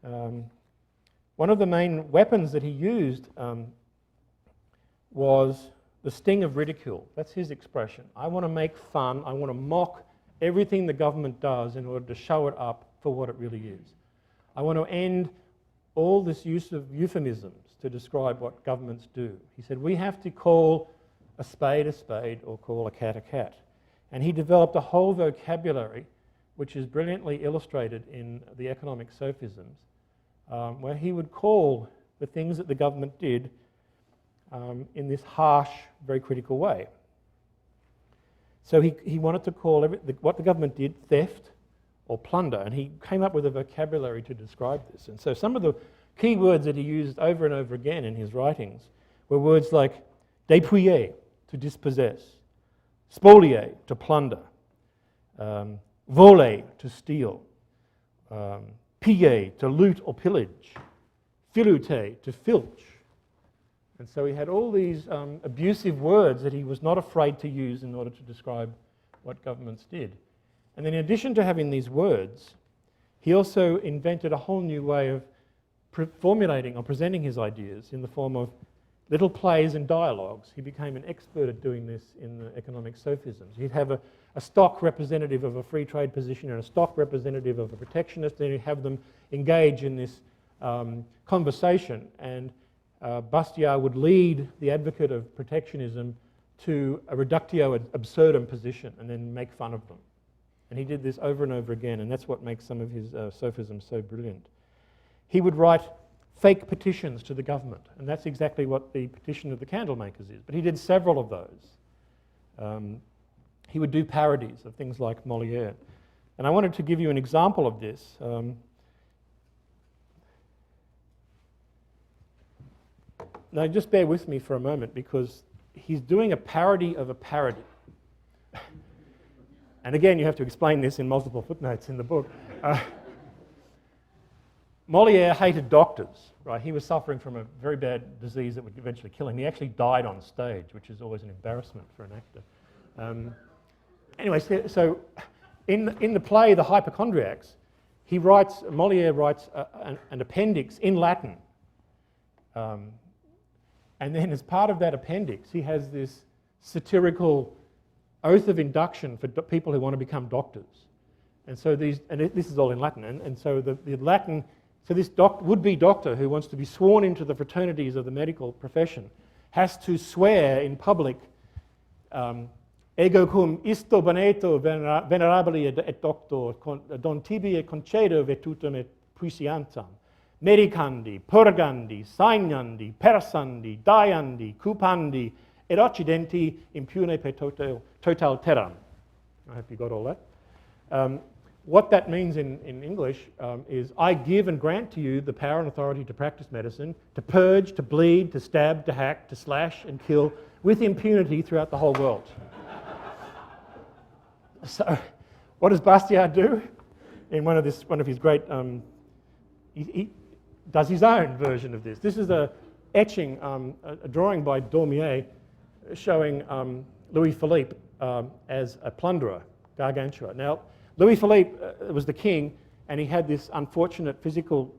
One of the main weapons that he used was the sting of ridicule. That's his expression. I want to make fun, I want to mock everything the government does in order to show it up for what it really is. I want to end all this use of euphemisms to describe what governments do. He said, we have to call a spade or call a cat a cat. And he developed a whole vocabulary which is brilliantly illustrated in the economic sophisms, where he would call the things that the government did in this harsh, very critical way. So he wanted to call what the government did theft or plunder, and he came up with a vocabulary to describe this. And so some of the key words that he used over and over again in his writings were words like dépouiller, to dispossess, spolier, to plunder, voler, to steal, piller, to loot or pillage, filouter, to filch. And so he had all these abusive words that he was not afraid to use in order to describe what governments did. And then in addition to having these words, he also invented a whole new way of formulating or presenting his ideas in the form of little plays and dialogues. He became an expert at doing this in the economic sophisms. He'd have a stock representative of a free trade position and a stock representative of a protectionist, and he'd have them engage in this conversation. And Bastiat would lead the advocate of protectionism to a reductio ad absurdum position and then make fun of them. And he did this over and over again, and that's what makes some of his sophisms so brilliant. He would write fake petitions to the government, and that's exactly what the petition of the candlemakers is. But he did several of those. He would do parodies of things like Molière. And I wanted to give you an example of this. Now just bear with me for a moment, because he's doing a parody of a parody. And again, you have to explain this in multiple footnotes in the book. Molière hated doctors, right? He was suffering from a very bad disease that would eventually kill him. He actually died on stage, which is always an embarrassment for an actor. Anyway, so in the play The Hypochondriacs, Molière writes an appendix in Latin. And then as part of that appendix, he has this satirical oath of induction for people who want to become doctors. And so this is all in Latin. And so the Latin, so this would-be doctor who wants to be sworn into the fraternities of the medical profession has to swear in public, ego cum isto boneto venerabili et doctor, don tibi et concedo vetutum et puisiantam, medicandi, purgandi, signandi, persandi, diandi, cupandi, et occidenti impune per total terram. I hope you got all that. What that means in English is, I give and grant to you the power and authority to practice medicine, to purge, to bleed, to stab, to hack, to slash and kill with impunity throughout the whole world. So what does Bastiat do? In one of his great, he does his own version of this. This is a etching, a drawing by Daumier showing Louis Philippe as a plunderer, Gargantua. Now, Louis Philippe was the king, and he had this unfortunate physical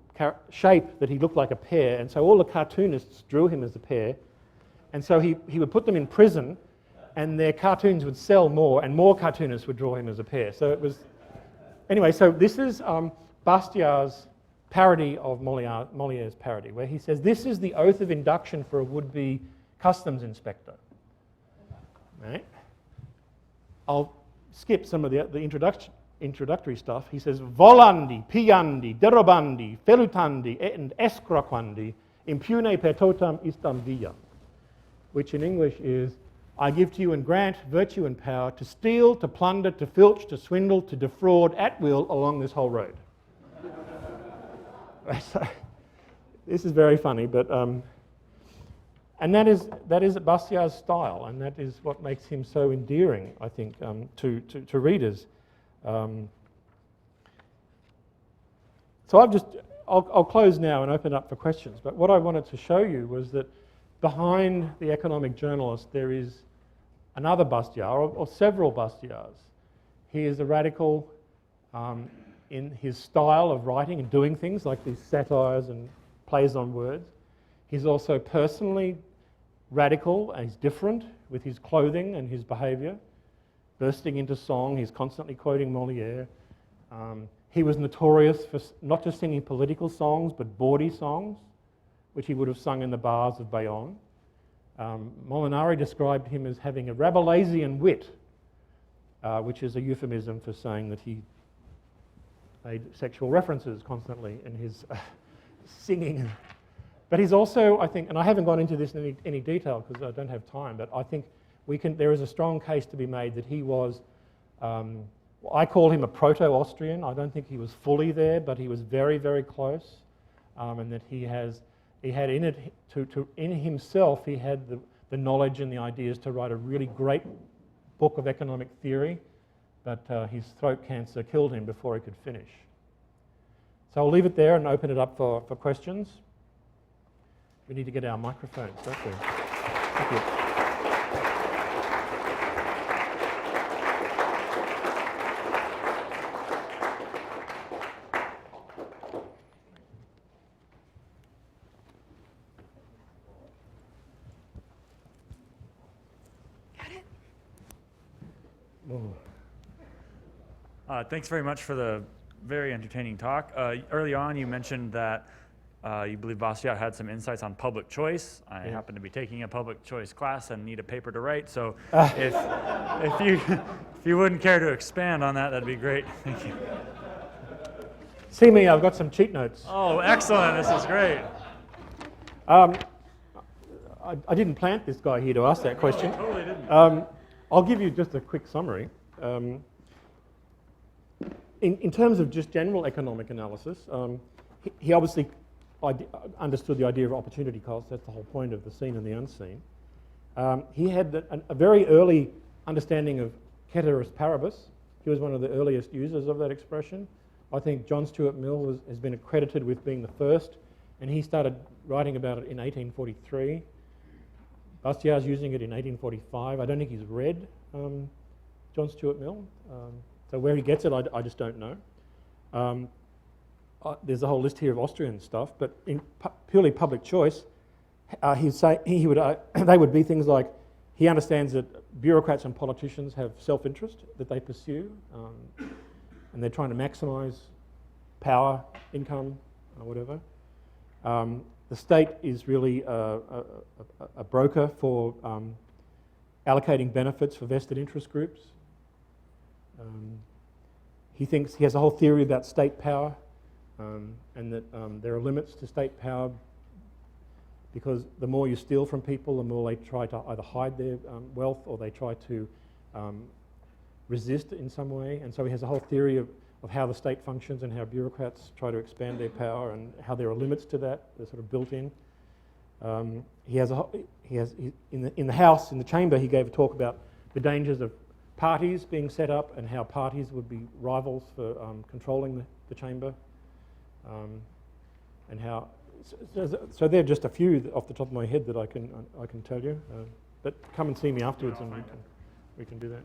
shape that he looked like a pear, and so all the cartoonists drew him as a pear, and so he would put them in prison, and their cartoons would sell more, and more cartoonists would draw him as a pear. So it was... Anyway, so this is Bastiat's parody of Moliere's parody, where he says, this is the oath of induction for a would-be customs inspector. Right? I'll skip some of the introductory stuff. He says, volandi, piandi, derobandi, felutandi, and escroquandi, impune per totam istam viam, which in English is, I give to you and grant virtue and power to steal, to plunder, to filch, to swindle, to defraud at will along this whole road. So, this is very funny, but and that is Bastiat's style, and that is what makes him so endearing, I think, to readers. So I'll close now and open up for questions. But what I wanted to show you was that behind the economic journalist there is another Bastiat, or several Bastiats. He is a radical in his style of writing and doing things, like these satires and plays on words. He's also personally radical, and he's different with his clothing and his behaviour, bursting into song. He's constantly quoting Moliere. He was notorious for not just singing political songs, but bawdy songs, which he would have sung in the bars of Bayonne. Molinari described him as having a Rabelaisian wit, which is a euphemism for saying that he made sexual references constantly in his singing. But he's also, I think, and I haven't gone into this in any detail because I don't have time, but I think there is a strong case to be made that he was, I call him a proto-Austrian. I don't think he was fully there, but he was very, very close, and that he had in it, in himself, he had the knowledge and the ideas to write a really great book of economic theory, but his throat cancer killed him before he could finish. So I'll leave it there and open it up for questions. We need to get our microphones, don't we? Thank you. Thanks very much for the very entertaining talk. Early on, you mentioned that you believe Bastiat had some insights on public choice. I happen to be taking a public choice class and need a paper to write, so if you wouldn't care to expand on that, that'd be great. Thank you. See me, I've got some cheat notes. Oh, excellent. This is great. I didn't plant this guy here to ask that question. Totally didn't. I'll give you just a quick summary. In terms of just general economic analysis, he obviously understood the idea of opportunity cost. That's the whole point of the seen and the unseen. He had a very early understanding of ceteris paribus. He was one of the earliest users of that expression. I think John Stuart Mill has been accredited with being the first, and he started writing about it in 1843. Bastiat's using it in 1845. I don't think he's read John Stuart Mill. So where he gets it, I just don't know. There's a whole list here of Austrian stuff, but in purely public choice, they would be things like, he understands that bureaucrats and politicians have self-interest that they pursue, and they're trying to maximise power, income, or whatever. The state is really a broker for allocating benefits for vested interest groups. He has a whole theory about state power, and that there are limits to state power because the more you steal from people, the more they try to either hide their wealth or they try to resist in some way. And so he has a whole theory of how the state functions and how bureaucrats try to expand their power and how there are limits to that. They're sort of built in. In the House, in the chamber, he gave a talk about the dangers of parties being set up and how parties would be rivals for controlling the chamber, and how. So they're just a few off the top of my head that I can tell you. But come and see me afterwards, and we can. we can do that.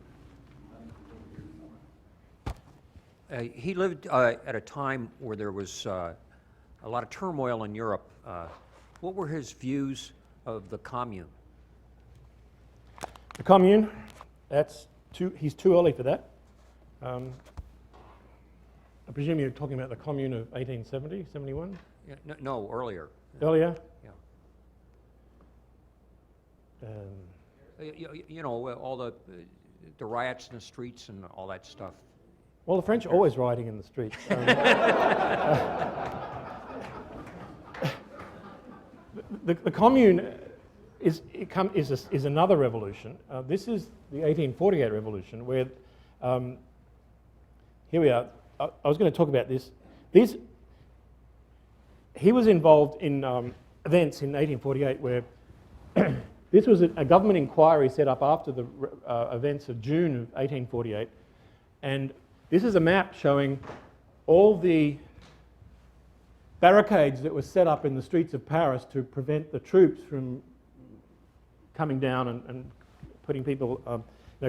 He lived at a time where there was a lot of turmoil in Europe. What were his views of the commune? The commune, he's too early for that. I presume you're talking about the commune of 1870, 71? Yeah, no, earlier. Earlier? Yeah. Um, You know, all the riots in the streets and all that stuff. Well, the French are always rioting in the streets. The commune is another revolution. This is the 1848 revolution, where here we are. I was going to talk about this. He was involved in events in 1848 where this was a government inquiry set up after the events of June of 1848, and this is a map showing all the barricades that were set up in the streets of Paris to prevent the troops from coming down and putting people,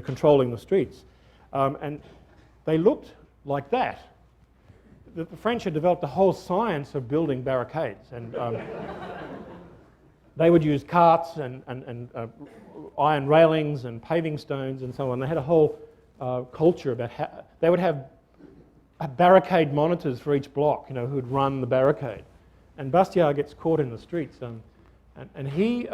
controlling the streets. And they looked like that. The French had developed a whole science of building barricades, and they would use carts and iron railings and paving stones and so on. They had a whole culture about how they would have barricade monitors for each block, who would run the barricade. And Bastiat gets caught in the streets, and he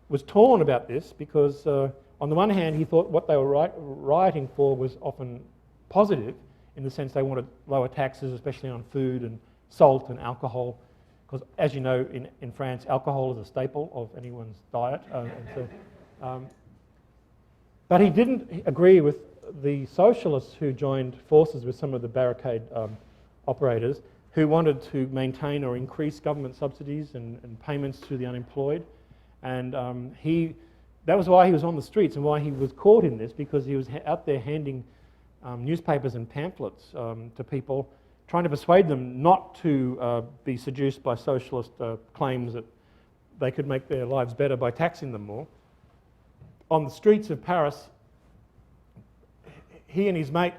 was torn about this because, on the one hand, he thought what they were rioting for was often positive, in the sense they wanted lower taxes, especially on food and salt and alcohol, because, as you know, in France, alcohol is a staple of anyone's diet. But he didn't agree with the socialists who joined forces with some of the barricade operators, who wanted to maintain or increase government subsidies and payments to the unemployed. And that was why he was on the streets and why he was caught in this, because he was out there handing newspapers and pamphlets to people, trying to persuade them not to be seduced by socialist claims that they could make their lives better by taxing them more. On the streets of Paris, he and his mate,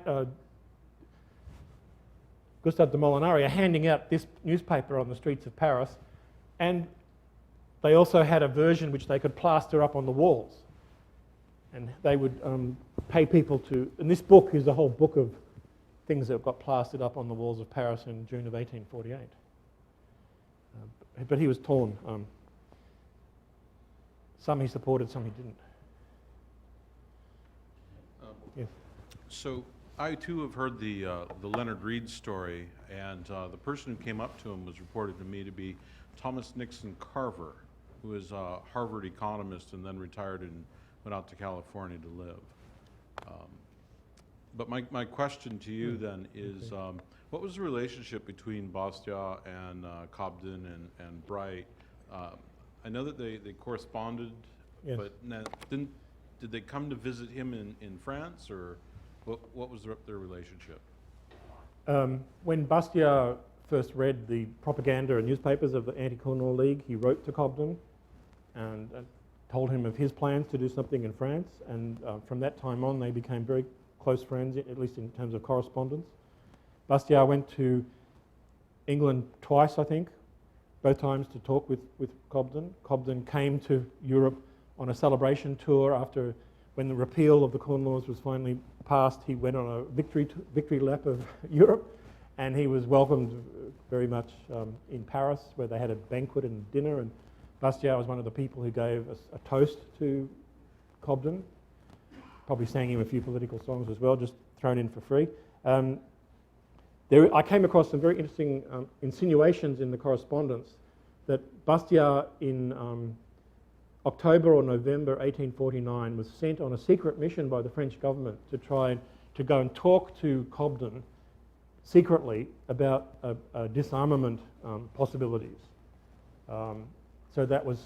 Gustave de Molinari, are handing out this newspaper on the streets of Paris, and they also had a version which they could plaster up on the walls. And they would pay people to... And this book is a whole book of things that got plastered up on the walls of Paris in June of 1848. But he was torn. Some he supported, some he didn't. Yes. So I too have heard the Leonard Read story, and the person who came up to him was reported to me to be Thomas Nixon Carver, who is a Harvard economist and then retired and went out to California to live. But my question to you then is, what was the relationship between Bastiat and Cobden and Bright? I know that they corresponded, Yes. but did they come to visit him in France, or what was their relationship? When Bastiat first read the propaganda and newspapers of the Anti-Colonial League, he wrote to Cobden and told him of his plans to do something in France, and from that time on they became very close friends, at least in terms of correspondence. Bastiat went to England twice, I think, both times to talk with Cobden. Cobden came to Europe on a celebration tour after, when the repeal of the Corn Laws was finally passed, he went on a victory lap of Europe, and he was welcomed very much in Paris, where they had a banquet and dinner, and Bastiat was one of the people who gave a toast to Cobden, probably sang him a few political songs as well, just thrown in for free. I came across some very interesting insinuations in the correspondence that Bastiat in October or November 1849 was sent on a secret mission by the French government to try to go and talk to Cobden secretly about disarmament possibilities. So that was,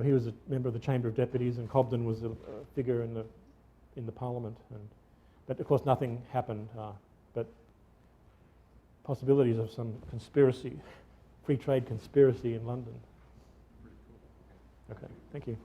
he was a member of the Chamber of Deputies, and Cobden was a figure in the Parliament. But of course, nothing happened. But possibilities of some conspiracy, free trade conspiracy in London. Okay, thank you.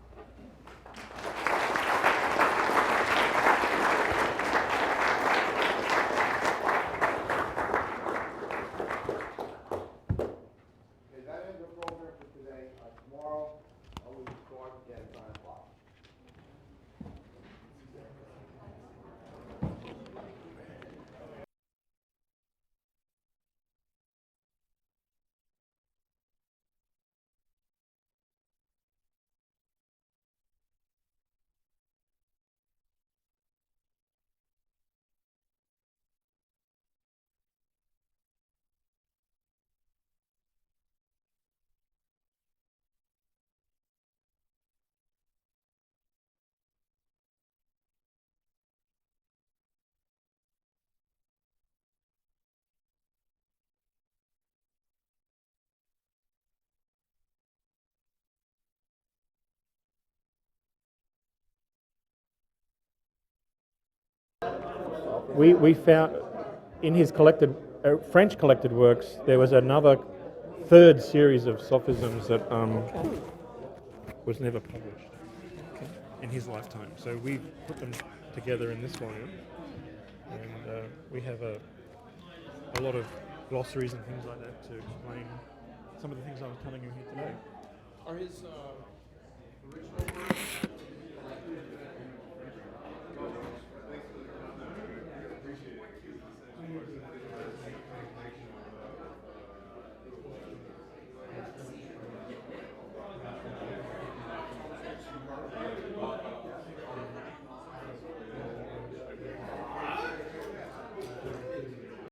we found in his collected French collected works there was another third series of sophisms that was never published in his lifetime. So we put them together in this volume, and we have a lot of glossaries and things like that to explain some of the things I was telling you here today. Are his original